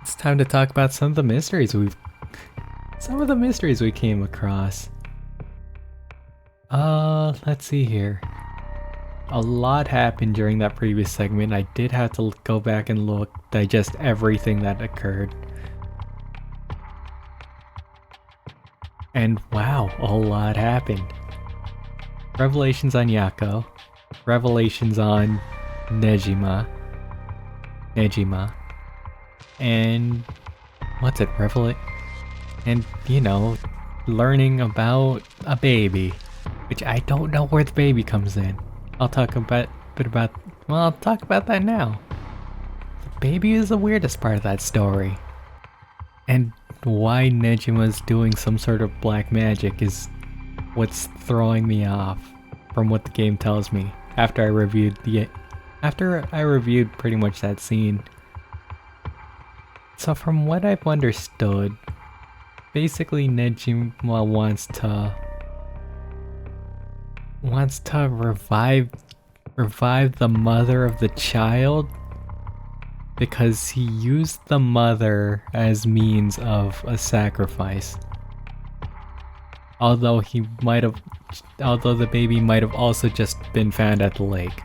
It's time to talk about some of the mysteries we came across. Let's see here. A lot happened during that previous segment. I did have to go back and digest everything that occurred. And wow, a lot happened. Revelations on Yako. Revelations on Nejima. And what's it? And learning about a baby, which I don't know where the baby comes in. I'll talk about that now. The baby is the weirdest part of that story. And why Nejima's doing some sort of black magic is what's throwing me off from what the game tells me after I reviewed pretty much that scene. So from what I've understood, basically Nejima wants to revive the mother of the child because he used the mother as means of a sacrifice. Although the baby might have also just been found at the lake.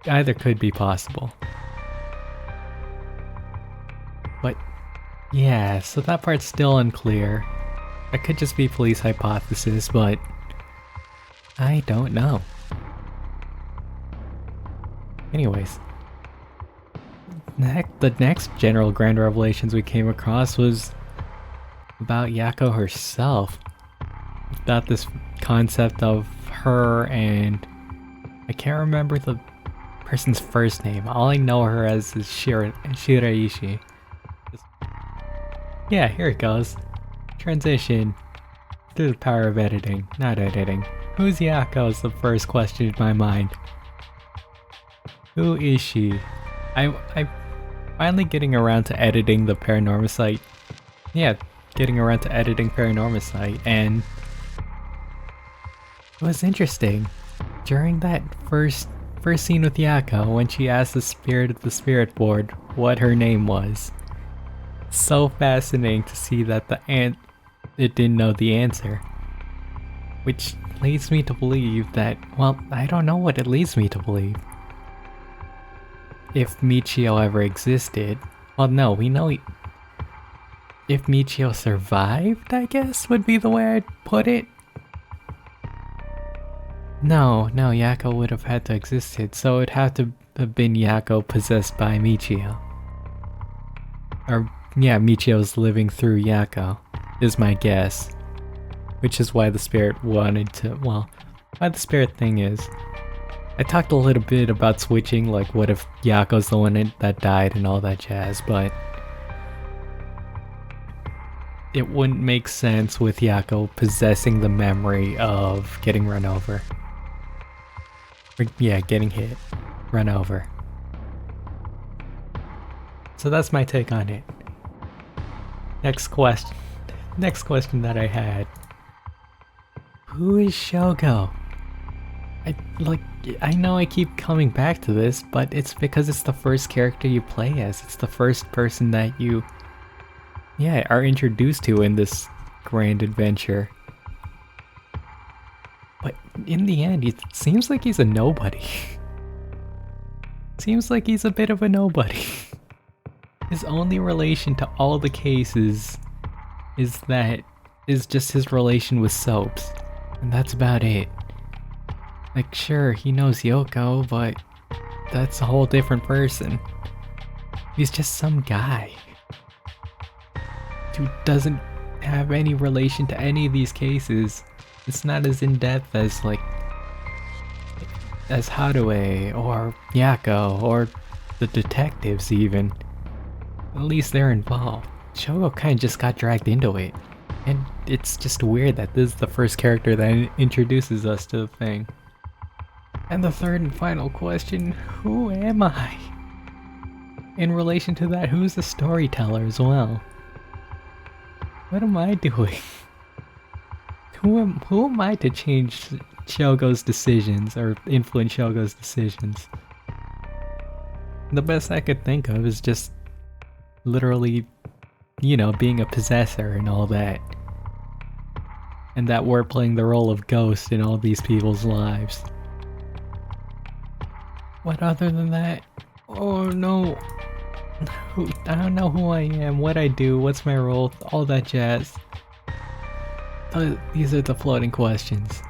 Either could be possible. But yeah, so that part's still unclear. That could just be police hypothesis, but I don't know. Anyways, the next general grand revelations we came across was about Yako herself. About this concept of her and I can't remember the person's first name. All I know her as is Shiraishi. Yeah, here it goes. Transition through the power of editing, not editing. Who's Yako is the first question in my mind. Who is she? I finally getting around to editing the Paranormasight. Yeah, getting around to editing Paranormasight, and it was interesting. During that first scene with Yako, when she asked the spirit of the spirit board what her name was. So fascinating to see that it didn't know the answer. Which leads me to believe that, well, I don't know what it leads me to believe. If Michio ever existed, well no, we know if Michio survived, I guess would be the way I'd put it. No, Yako would have had to existed, so it'd have to have been Yako possessed by Michio. Or yeah, Michio's living through Yako, is my guess. Which is why the spirit why the spirit thing is. I talked a little bit about switching, like what if Yako's the one that died and all that jazz, but it wouldn't make sense with Yako possessing the memory of getting run over. Or, yeah, getting hit, run over. So that's my take on it. Next question that I had. Who is Shogo? I know I keep coming back to this, but it's because it's the first character you play as. It's the first person that you, are introduced to in this grand adventure. But in the end, it seems like he's a nobody. Seems like he's a bit of a nobody. His only relation to all the cases is just his relation with Soaps. And that's about it. Like, sure, he knows Yoko, but that's a whole different person. He's just some guy who doesn't have any relation to any of these cases. It's not as in-depth as Hadouei or Yako or the detectives even. At least they're involved. Shogo kinda just got dragged into it. And it's just weird that this is the first character that introduces us to the thing. And the third and final question, who am I? In relation to that, who's the storyteller as well? What am I doing? Who am I to change Shogo's decisions or influence Shogo's decisions? The best I could think of is just literally, being a possessor and all that. And that we're playing the role of ghost in all these people's lives. What other than that? Oh no. I don't know who I am, what I do, what's my role, all that jazz. These are the floating questions.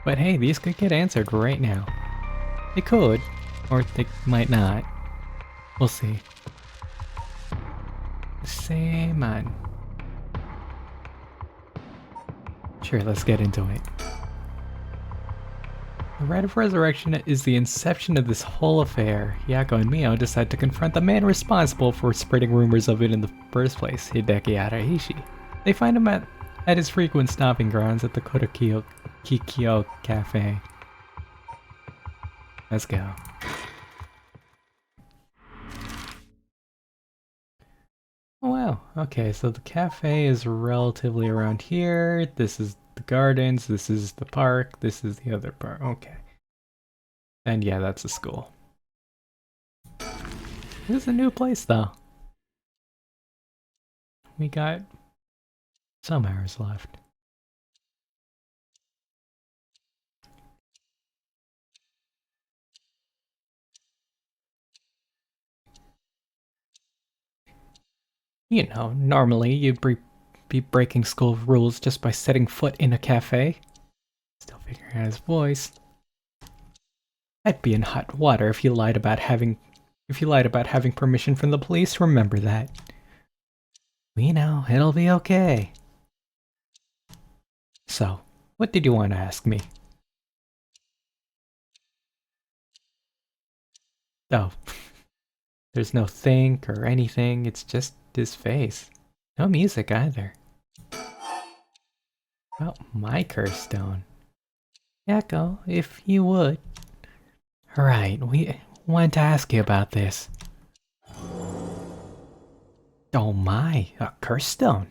But hey, these could get answered right now. They could, or they might not. We'll see. Same on. Sure, let's get into it. The Rite of Resurrection is the inception of this whole affair. Yako and Mio decide to confront the man responsible for spreading rumors of it in the first place, Hideki Araishi. They find him at his frequent stomping grounds at the Kikyo Cafe. Let's go. Oh wow, okay, so the cafe is relatively around here. This is the gardens, this is the park, this is the other part. Okay. And yeah, that's a school. This is a new place though. We got some hours left. Normally you'd be breaking school rules just by setting foot in a cafe. Still figuring out his voice. I'd be in hot water if you lied about having permission from the police. Remember that. We know, it'll be okay. So, what did you want to ask me? Oh, there's no think or anything, it's just his face. No music either. Well, my curse stone. Yako, if you would. Alright, we wanted to ask you about this. Oh my, a curse stone.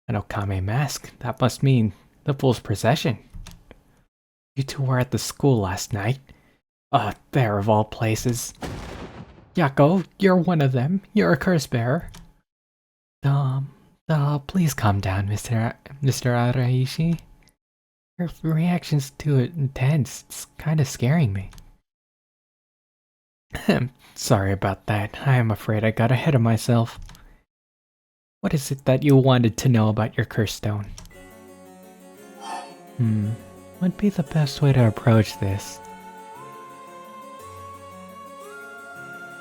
An Okame mask, that must mean the fool's possession. You two were at the school last night. There of all places. Yako, you're one of them. You're a curse bearer. Please calm down, Mr. Araishi. Your reaction's too intense. It's kinda scaring me. Sorry about that. I am afraid I got ahead of myself. What is it that you wanted to know about your curse stone? What'd be the best way to approach this?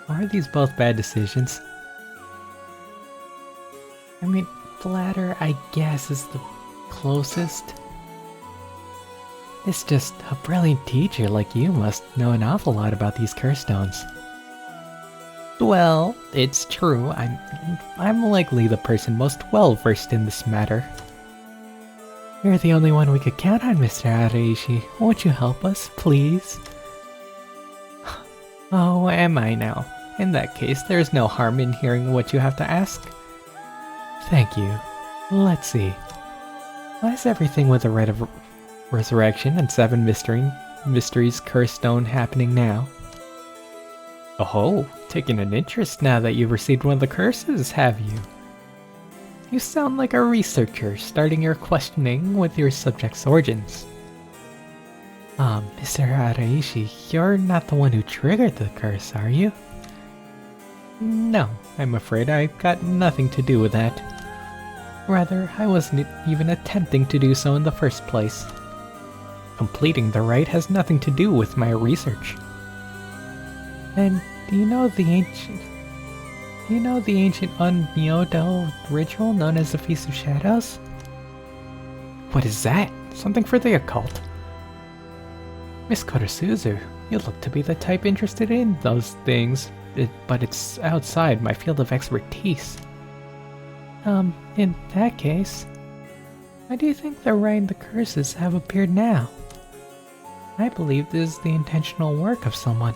Are these both bad decisions? I mean, the latter, I guess, is the closest. It's just a brilliant teacher like you must know an awful lot about these curse stones. Well, it's true. I'm likely the person most well-versed in this matter. You're the only one we could count on, Mr. Araishi. Won't you help us, please? Oh, am I now? In that case, there's no harm in hearing what you have to ask. Thank you. Let's see. Why is everything with the Rite of Resurrection and 7 Mysteries Curse Stone happening now? Oh, taking an interest now that you've received one of the curses, have you? You sound like a researcher starting your questioning with your subject's origins. Mr. Araishi, you're not the one who triggered the curse, are you? No, I'm afraid I've got nothing to do with that. Rather, I wasn't even attempting to do so in the first place. Completing the rite has nothing to do with my research. And do you know the ancient Unmyodo ritual known as the Feast of Shadows? What is that? Something for the occult? Miss Kotosuzu, you look to be the type interested in those things, but it's outside my field of expertise. In that case, why do you think the rite and the curses have appeared now? I believe this is the intentional work of someone.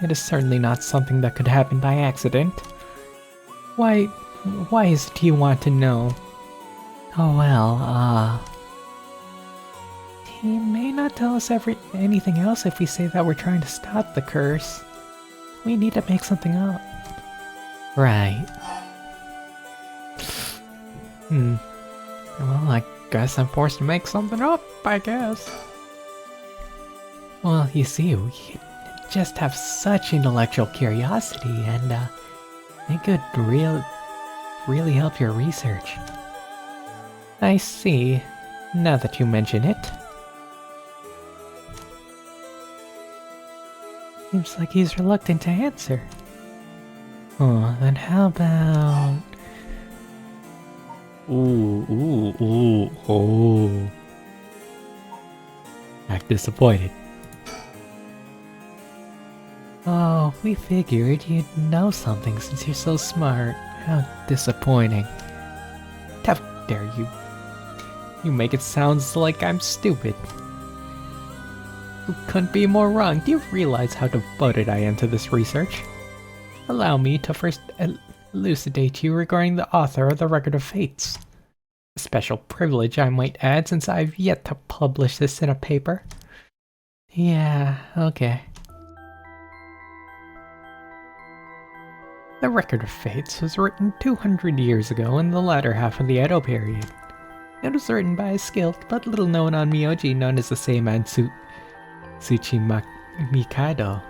It is certainly not something that could happen by accident. Why is it you want to know? Oh well, he may not tell us anything else if we say that we're trying to stop the curse. We need to make something up. Right. Well, I guess I'm forced to make something up, I guess. Well, you see, we just have such intellectual curiosity, and it could really help your research. I see, now that you mention it. Seems like he's reluctant to answer. Oh, then how about... Oh. Act disappointed. Oh, we figured you'd know something since you're so smart. How disappointing. How dare you? You make it sound like I'm stupid. You couldn't be more wrong. Do you realize how devoted I am to this research? Allow me to first elucidate to you regarding the author of the Record of Fates. A special privilege, I might add, since I've yet to publish this in a paper. Yeah, okay. The Record of Fates was written 200 years ago in the latter half of the Edo period. It was written by a skilled but little known onmyoji known as the Seiman Mikado.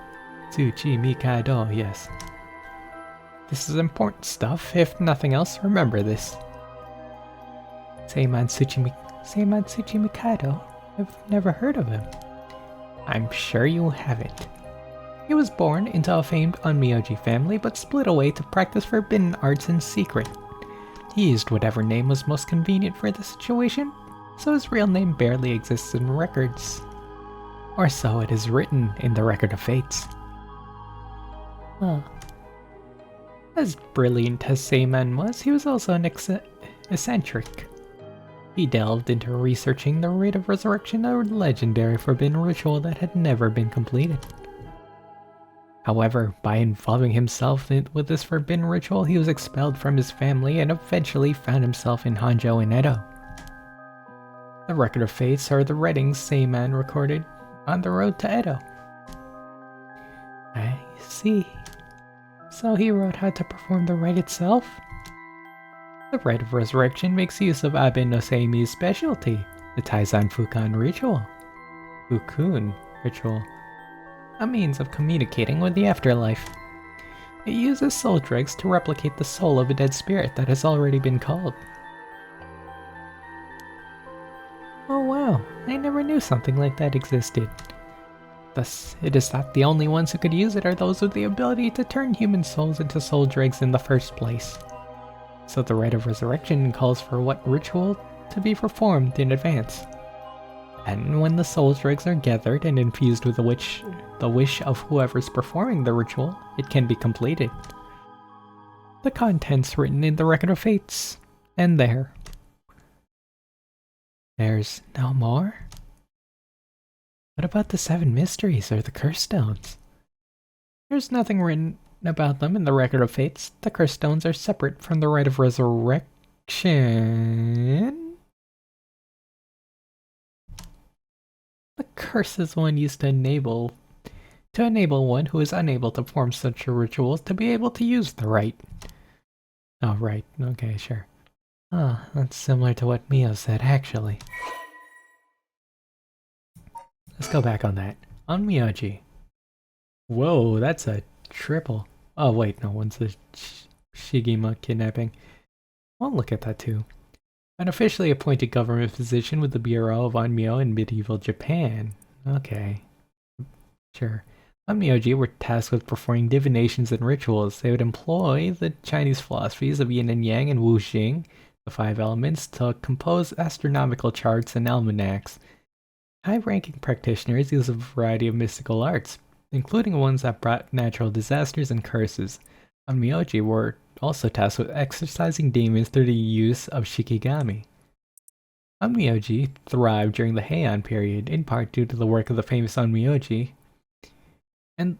Tsuchi Mikado, yes. This is important stuff. If nothing else, remember this. Seiman Tsuchi Mikado? I've never heard of him. I'm sure you haven't. He was born into a famed onmyoji family, but split away to practice forbidden arts in secret. He used whatever name was most convenient for the situation, so his real name barely exists in records. Or so it is written in the Record of Fates. Huh. As brilliant as Seiman was, he was also an eccentric. He delved into researching the Rite of Resurrection, a legendary forbidden ritual that had never been completed. However, by involving himself with this forbidden ritual, he was expelled from his family and eventually found himself in Honjo in Edo. The Record of Fates are the writings Seiman recorded on the road to Edo. I see. So he wrote how to perform the rite itself? The Rite of Resurrection makes use of Abe no Seimi's specialty, the Taizan Fukan ritual. Fukun ritual. A means of communicating with the afterlife. It uses soul dregs to replicate the soul of a dead spirit that has already been called. Oh wow, I never knew something like that existed. Thus, it is thought the only ones who could use it are those with the ability to turn human souls into soul dregs in the first place. So the Rite of Resurrection calls for what ritual to be performed in advance. And when the soul dregs are gathered and infused with the wish of whoever's performing the ritual, it can be completed. The contents written in the Record of Fates end there. There's no more? What about the 7 mysteries or the curse stones? There's nothing written about them in the Record of Fates. The curse stones are separate from the Rite of Resurrection. The curse is one used to enable one who is unable to perform such a ritual to be able to use the rite. Oh, right. Okay, sure. Ah, that's similar to what Mio said, actually. Let's go back on that. On Miyoji. Whoa, that's a triple. Oh, wait, no, one's the Shigima kidnapping. I'll look at that too. An officially appointed government position with the Bureau of Onmyo in medieval Japan. Okay. Sure. Onmyoji were tasked with performing divinations and rituals. They would employ the Chinese philosophies of yin and yang and wuxing, the 5 elements, to compose astronomical charts and almanacs. High-ranking practitioners use a variety of mystical arts, including ones that brought natural disasters and curses. Onmyoji were also tasked with exorcising demons through the use of shikigami. Onmyoji thrived during the Heian period, in part due to the work of the famous Onmyoji, and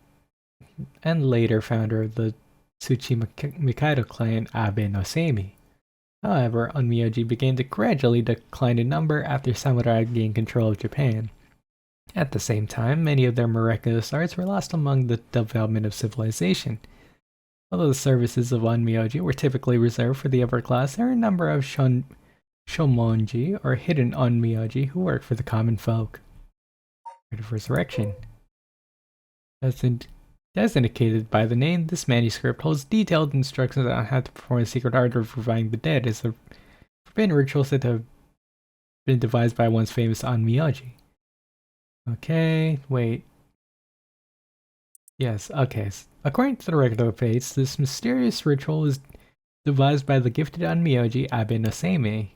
later founder of the Tsuchi Mikado clan, Abe no Seimi. However, Onmyoji began to gradually decline in number after samurai gained control of Japan. At the same time, many of their miraculous arts were lost among the development of civilization. Although the services of onmyoji were typically reserved for the upper class, there are a number of shomonji, or hidden onmyoji, who work for the common folk. Rite of Resurrection. As indicated by the name, this manuscript holds detailed instructions on how to perform the secret art of reviving the dead as a forbidden ritual said to have been devised by once famous onmyoji. Okay, wait. Yes, okay. According to the Record of Fates, this mysterious ritual was devised by the gifted onmyoji Abe Nosemi.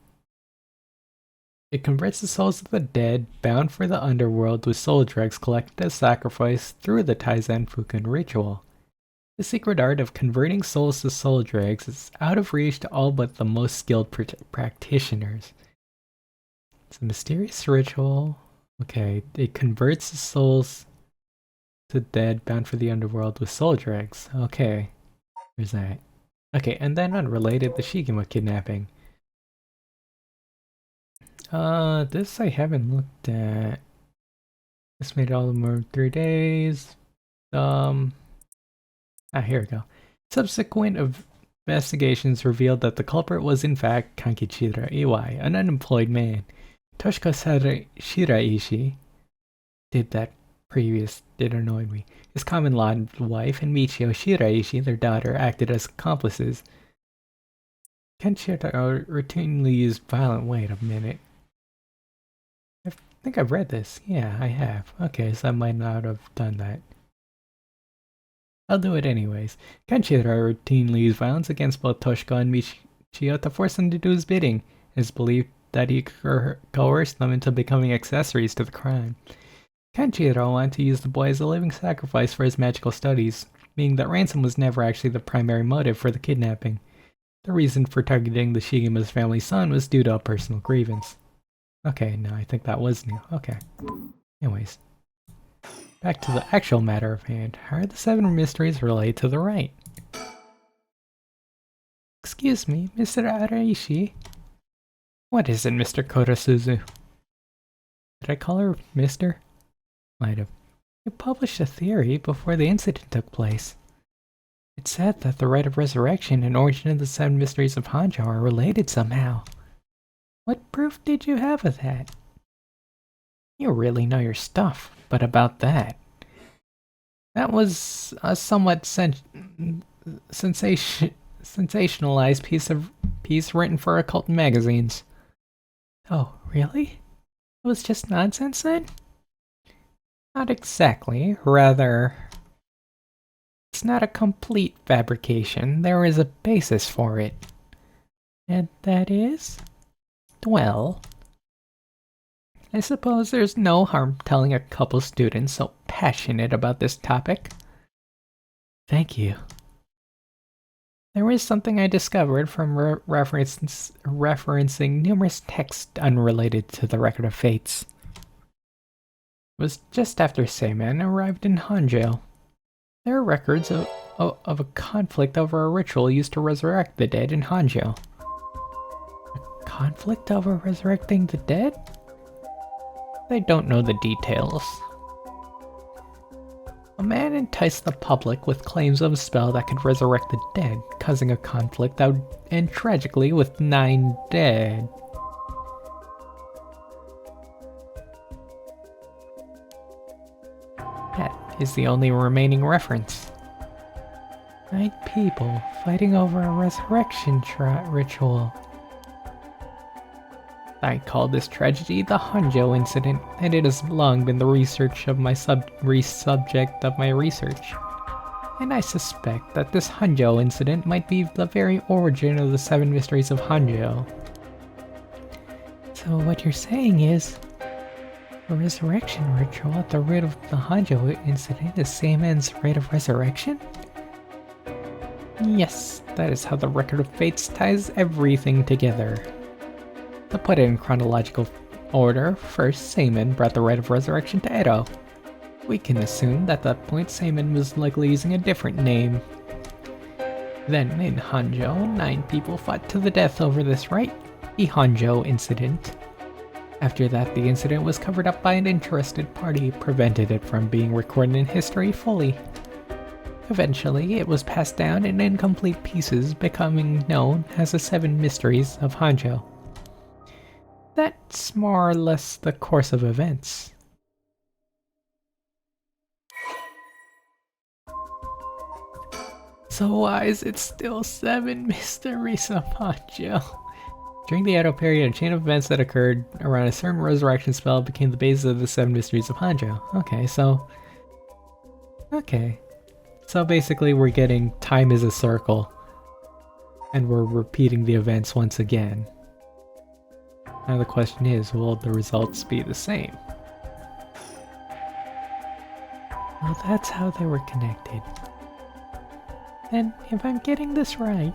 It converts the souls of the dead bound for the underworld with soul dregs collected as sacrifice through the Taizen Fukin ritual. The secret art of converting souls to soul dregs is out of reach to all but the most skilled practitioners. It's a mysterious ritual. Okay, it converts the souls to dead bound for the underworld with soul dregs. Okay, there's that. Okay, and then unrelated, the Shigema kidnapping. This I haven't looked at. This made all of them 3 days. Here we go. Subsequent investigations revealed that the culprit was in fact Kankichira Iwai, an unemployed man. Toshiko Shiraishi did annoy me. His common law wife and Michio Shiraishi, their daughter, acted as accomplices. Kanchiro routinely used violent. Wait a minute. I think I've read this. Yeah, I have. Okay, so I might not have done that. I'll do it anyways. Kanchiro routinely used violence against both Toshiko and Michio to force them to do his bidding. It is believed that he coerced them into becoming accessories to the crime. Kanchiro wanted to use the boy as a living sacrifice for his magical studies, meaning that ransom was never actually the primary motive for the kidnapping. The reason for targeting the Shigema's family son was due to a personal grievance. Okay, no, I think that was new. Okay. Anyways. Back to the actual matter of hand. How are the 7 mysteries related to the rite? Excuse me, Mr. Araishi? What is it, Mr. Kotosuzu? Did I call her Mr.? Might have. You published a theory before the incident took place. It said that the Rite of Resurrection and origin of the 7 mysteries of Honjo are related somehow. What proof did you have of that? You really know your stuff, but about that. That was a somewhat sensationalized piece written for occult magazines. Oh, really? It was just nonsense then? Not exactly, rather. It's not a complete fabrication, there is a basis for it. And that is? Well, I suppose there's no harm telling a couple students so passionate about this topic. Thank you. There is something I discovered from referencing numerous texts unrelated to the Record of Fates. It was just after Seiman arrived in Honjo. There are records of a conflict over a ritual used to resurrect the dead in Honjo. A conflict over resurrecting the dead? They don't know the details. A man enticed the public with claims of a spell that could resurrect the dead, causing a conflict that would end tragically with 9 dead. That is the only remaining reference. 9 people fighting over a resurrection ritual. I call this tragedy the Honjo Incident, and it has long been the subject of my research. And I suspect that this Honjo Incident might be the very origin of the 7 mysteries of Honjo. So what you're saying is, a resurrection ritual at the root of the Honjo Incident is Seiman's Rite of Resurrection? Yes, that is how the Record of Fates ties everything together. To put it in chronological order, first Seiman brought the Rite of Resurrection to Edo. We can assume that at that point Seiman was likely using a different name. Then in Honjo, 9 people fought to the death over this rite, the Honjo Incident. After that, the incident was covered up by an interested party, prevented it from being recorded in history fully. Eventually, it was passed down in incomplete pieces, becoming known as the 7 Mysteries of Honjo. That's more or less the course of events. So why is it still 7 Mysteries of Honjo? During the Edo period, a chain of events that occurred around a certain resurrection spell became the basis of the 7 Mysteries of Honjo. Okay. So basically we're getting time is a circle, and we're repeating the events once again. Now the question is, will the results be the same? Well, that's how they were connected. And if I'm getting this right,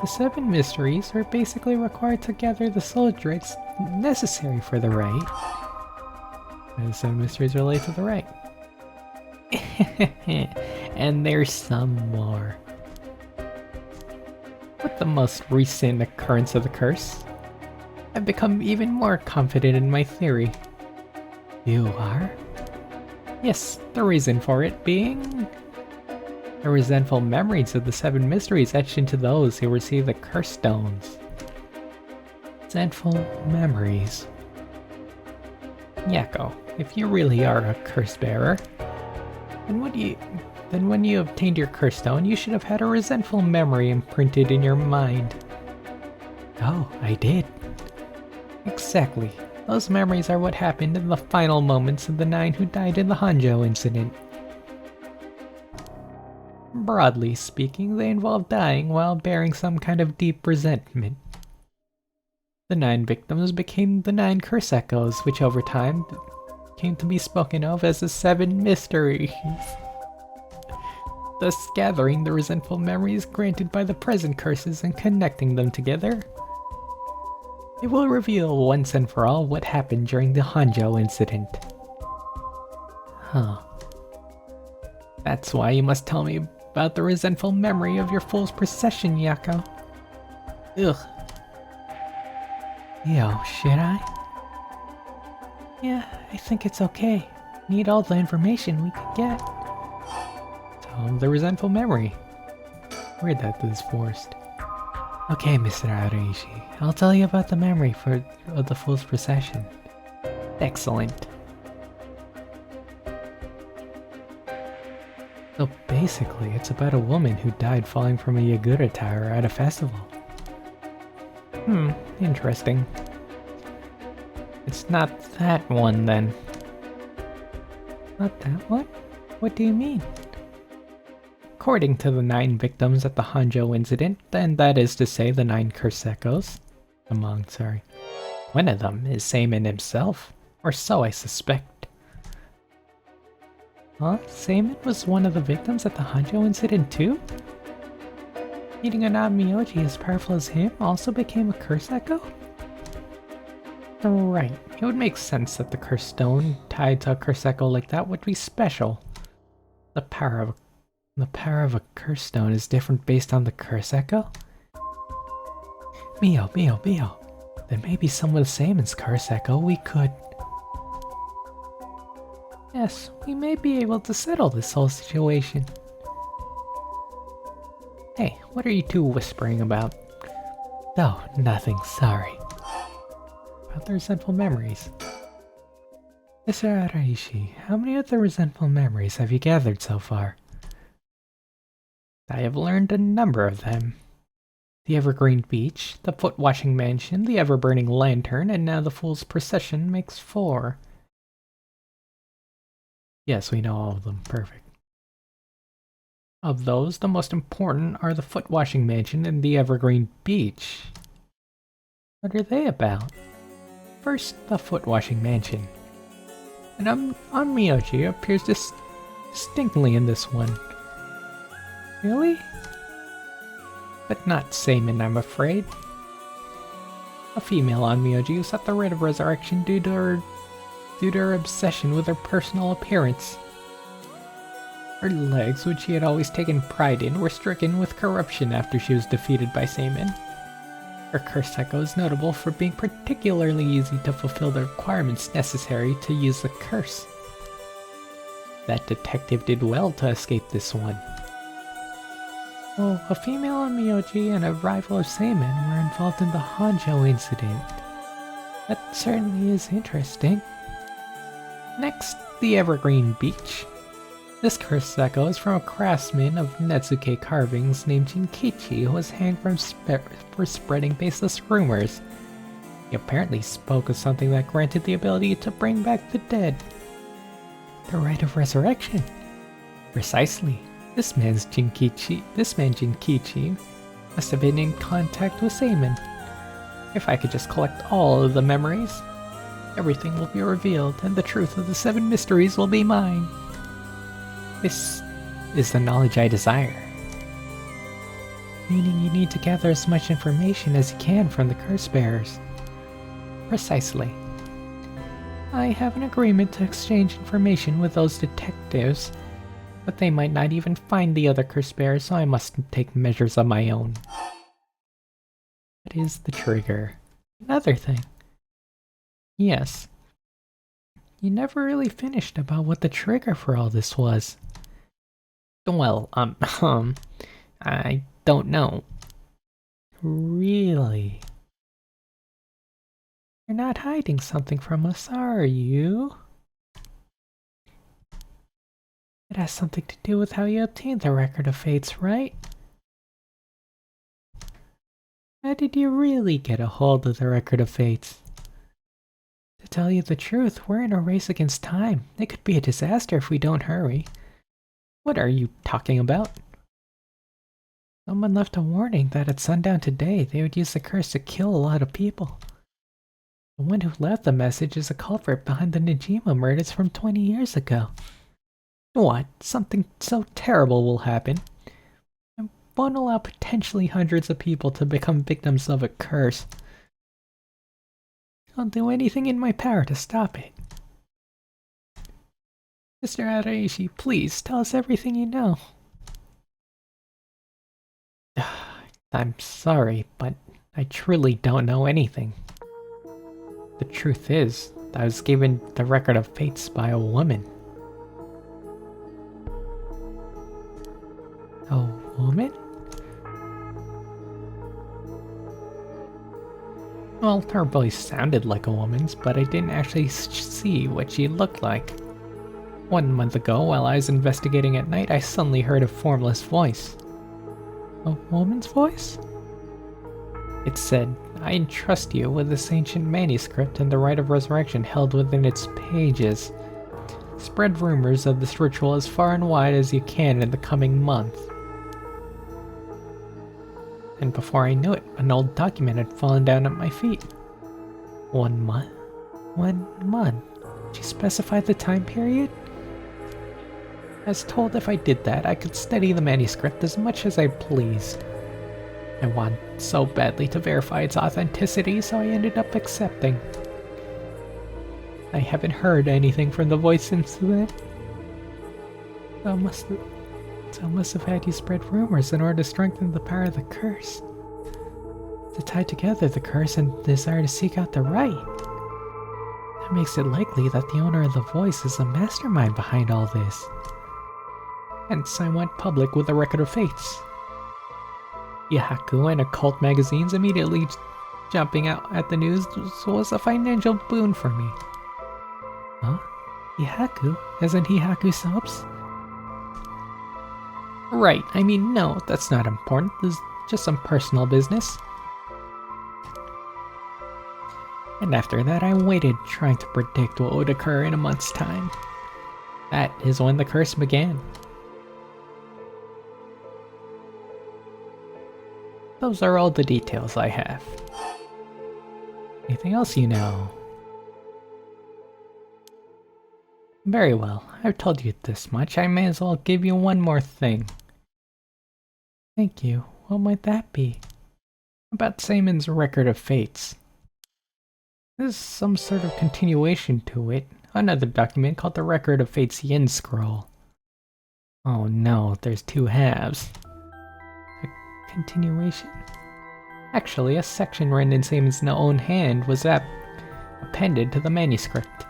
the 7 mysteries are basically required to gather the soul drigs necessary for the rite. And the 7 mysteries relate to the rite. And there's some more. With the most recent occurrence of the curse, I've become even more confident in my theory. You are? Yes, the reason for it being the resentful memories of the 7 mysteries etched into those who receive the curse stones. Resentful memories. Yako, if you really are a curse bearer, then when you obtained your curse stone, you should have had a resentful memory imprinted in your mind. Oh, I did. Exactly. Those memories are what happened in the final moments of the 9 who died in the Honjo Incident. Broadly speaking, they involve dying while bearing some kind of deep resentment. The 9 victims became the 9 curse echoes, which over time came to be spoken of as the 7 mysteries. Thus gathering the resentful memories granted by the present curses and connecting them together, it will reveal once and for all what happened during the Honjo Incident. Huh. That's why you must tell me about the resentful memory of your fool's procession, Yako. Ugh. Yo, should I? Yeah, I think it's okay. Need all the information we can get. Tell him the resentful memory. Weird that this is forced. Okay, Mr. Araishi, I'll tell you about the memory of the fool's procession. Excellent. So basically, it's about a woman who died falling from a Yagura tower at a festival. Interesting. It's not that one then. Not that one? What do you mean? According to the 9 victims at the Honjo Incident, and that is to say the 9 curse echoes, one of them is Seimin himself, or so I suspect. Huh? Seimin was one of the victims at the Honjo Incident too? Meeting a non-Myoji as powerful as him also became a curse echo? Right, it would make sense that the curse stone tied to a curse echo like that would be special. The power of a curse stone is different based on the curse echo? Mio. Then maybe some of Seimin's curse echo we could... Yes, we may be able to settle this whole situation. Hey, what are you two whispering about? Oh, nothing, sorry. About the resentful memories. Mr. Araishi, how many of the resentful memories have you gathered so far? I have learned a number of them. The Evergreen Beach, the Foot-Washing Mansion, the Ever-Burning Lantern, and now the Fool's Procession makes 4. Yes, we know all of them. Perfect. Of those, the most important are the Foot-Washing Mansion and the Evergreen Beach. What are they about? First, the Foot-Washing Mansion. An Onmyoji appears distinctly in this one. Really? But not Seimin, I'm afraid. A female Onmyoji who sought the Rite of Resurrection due to her obsession with her personal appearance. Her legs, which she had always taken pride in, were stricken with corruption after she was defeated by Seimin. Our curse echo is notable for being particularly easy to fulfill the requirements necessary to use the curse. That detective did well to escape this one. Oh, a female Miyoji and a rival of Seimin were involved in the Honjo Incident. That certainly is interesting. Next, the Evergreen Beach. This curse echo is from a craftsman of Netsuke carvings named Jinkichi who was hanged for spreading baseless rumors. He apparently spoke of something that granted the ability to bring back the dead. The Rite of Resurrection. Precisely. This man Jinkichi must have been in contact with Seimin. If I could just collect all of the memories, everything will be revealed and the truth of the 7 mysteries will be mine. This is the knowledge I desire. Meaning you need to gather as much information as you can from the curse bearers. Precisely. I have an agreement to exchange information with those detectives, but they might not even find the other curse bearers, so I must take measures of my own. What is the trigger? Another thing. Yes. You never really finished about what the trigger for all this was. Well, I don't know. Really? You're not hiding something from us, are you? It has something to do with how you obtained the Record of Fates, right? How did you really get a hold of the Record of Fates? To tell you the truth, we're in a race against time. It could be a disaster if we don't hurry. What are you talking about? Someone left a warning that at sundown today they would use the curse to kill a lot of people. The one who left the message is a culprit behind the Najima murders from 20 years ago. What? Something so terrible will happen? I won't allow potentially hundreds of people to become victims of a curse. I'll do anything in my power to stop it. Mr. Araishi, please tell us everything you know. I'm sorry, but I truly don't know anything. The truth is, I was given the Record of Fates by a woman. A woman? Well, her voice sounded like a woman's, but I didn't actually see what she looked like. 1 month ago, while I was investigating at night, I suddenly heard a formless voice. A woman's voice? It said, I entrust you with this ancient manuscript and the Rite of Resurrection held within its pages. Spread rumors of this ritual as far and wide as you can in the coming month. And before I knew it, an old document had fallen down at my feet. 1 month? 1 month? Did you specify the time period? I was told if I did that, I could study the manuscript as much as I pleased. I wanted so badly to verify its authenticity, so I ended up accepting. I haven't heard anything from the voice since then. So must have had you spread rumors in order to strengthen the power of the curse. To tie together the curse and the desire to seek out the right. That makes it likely that the owner of the voice is the mastermind behind all this. Hence, I went public with the Record of Fates. Yahaku and occult magazines immediately jumping out at the news was a financial boon for me. Huh? Yahaku? As in Hihaku soaps? Right, I mean, no, that's not important. This is just some personal business. And after that, I waited, trying to predict what would occur in a month's time. That is when the curse began. Those are all the details I have. Anything else you know? Very well, I've told you this much, I may as well give you one more thing. Thank you. What might that be? About Seimin's Record of Fates. There's some sort of continuation to it. Another document called the Record of Fates Yin Scroll. Oh no, there's 2 halves. A continuation? Actually, a section written in Seaman's own hand was appended to the manuscript,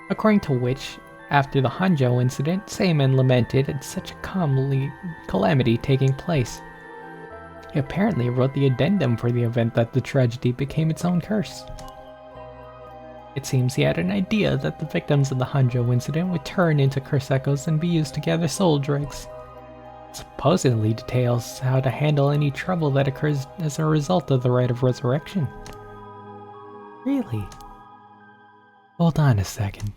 according to which, after the Honjo Incident, Seaman lamented at such a calamity taking place. He apparently wrote the addendum for the event that the tragedy became its own curse. It seems he had an idea that the victims of the Honjo Incident would turn into curse echoes and be used to gather soul dregs. It supposedly details how to handle any trouble that occurs as a result of the Rite of Resurrection. Really? Hold on a second.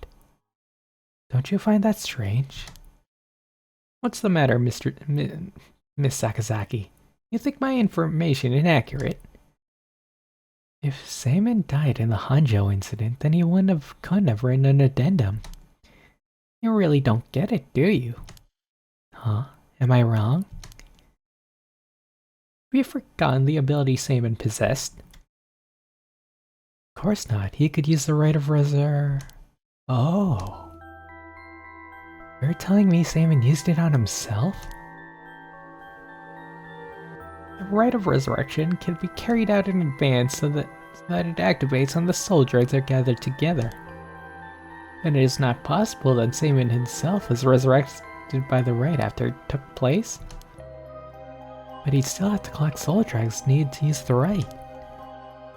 Don't you find that strange? What's the matter, Miss Sakazaki? You think my information inaccurate? If Seaman died in the Honjo Incident, then he couldn't have written an addendum. You really don't get it, do you? Huh? Am I wrong? Have you forgotten the ability Seaman possessed? Of course not. He could use the Rite of Resurrection. Oh. You're telling me Seaman used it on himself? The Rite of Resurrection can be carried out in advance so that it activates when the soul dregs are gathered together. And it is not possible that Seaman himself was resurrected by the rite after it took place. But he'd still have to collect soul dregs needed to use the rite.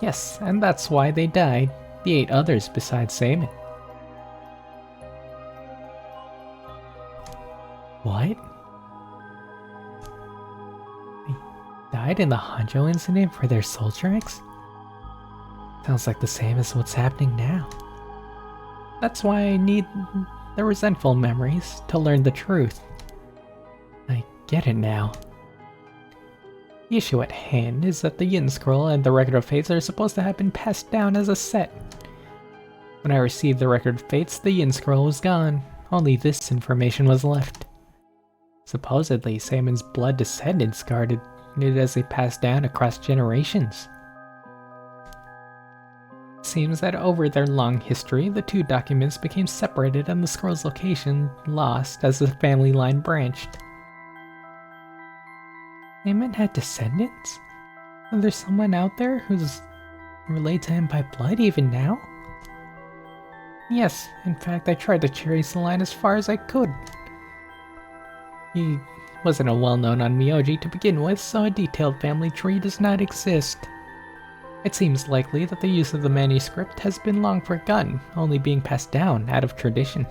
Yes, and that's why they died, the 8 others besides Seaman. What? Died in the Honjo Incident for their soul dregs? Sounds like the same as what's happening now. That's why I need the resentful memories to learn the truth. I get it now. The issue at hand is that the Yin Scroll and the Record of Fates are supposed to have been passed down as a set. When I received the Record of Fates, the Yin Scroll was gone. Only this information was left. Supposedly, Seaman's blood descendants guarded it as they passed down across generations. It seems that over their long history, the 2 documents became separated and the scroll's location lost as the family line branched. Seaman had descendants? Is there someone out there who's related to him by blood even now? Yes, in fact I tried to trace the line as far as I could. He wasn't a well-known on Myoji to begin with, so a detailed family tree does not exist. It seems likely that the use of the manuscript has been long forgotten, only being passed down out of tradition.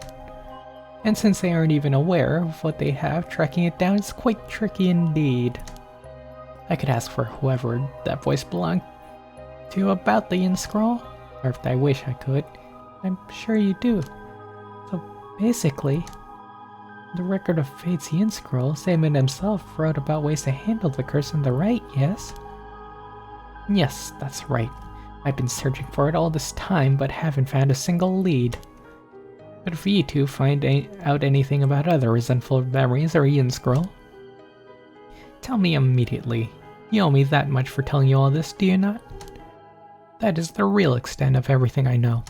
And since they aren't even aware of what they have, tracking it down is quite tricky indeed. I could ask for whoever that voice belonged to about the Yin Scroll, or if I wish I could. I'm sure you do. So basically, the Record of Fate's Yin Scroll, Seaman himself wrote about ways to handle the curse and the rite, yes? Yes, that's right. I've been searching for it all this time, but haven't found a single lead. But if you two find out anything about other resentful memories or Yin Scroll, tell me immediately. You owe me that much for telling you all this, do you not? That is the real extent of everything I know.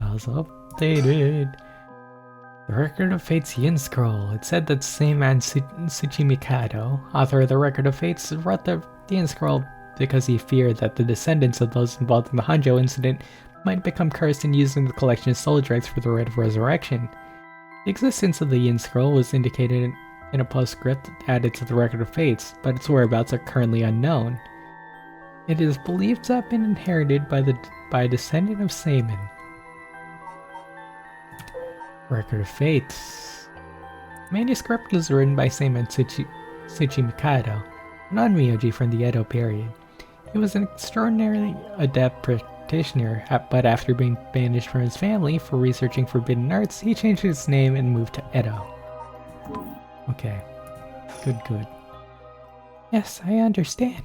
As updated. The Record of Fate's Yin Scroll. It said that Seaman Tsuchimikado, author of the Record of Fates, wrote the Yin Scroll because he feared that the descendants of those involved in the Honjo Incident might become cursed and using the collection of soul dregs for the Rite of Resurrection. The existence of the Yin Scroll was indicated in a postscript added to the Record of Fates, but its whereabouts are currently unknown. It is believed to have been inherited by a descendant of Seaman. Record of Fates. Manuscript was written by Seaman Tsuchimikado, a non-Myoji from the Edo period. He was an extraordinarily adept practitioner, but after being banished from his family for researching forbidden arts, he changed his name and moved to Edo. Okay. Good. Yes, I understand.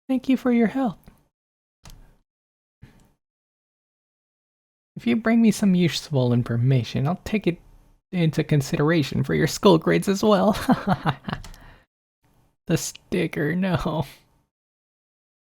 Thank you for your help. If you bring me some useful information, I'll take it into consideration for your school grades as well. The sticker, no.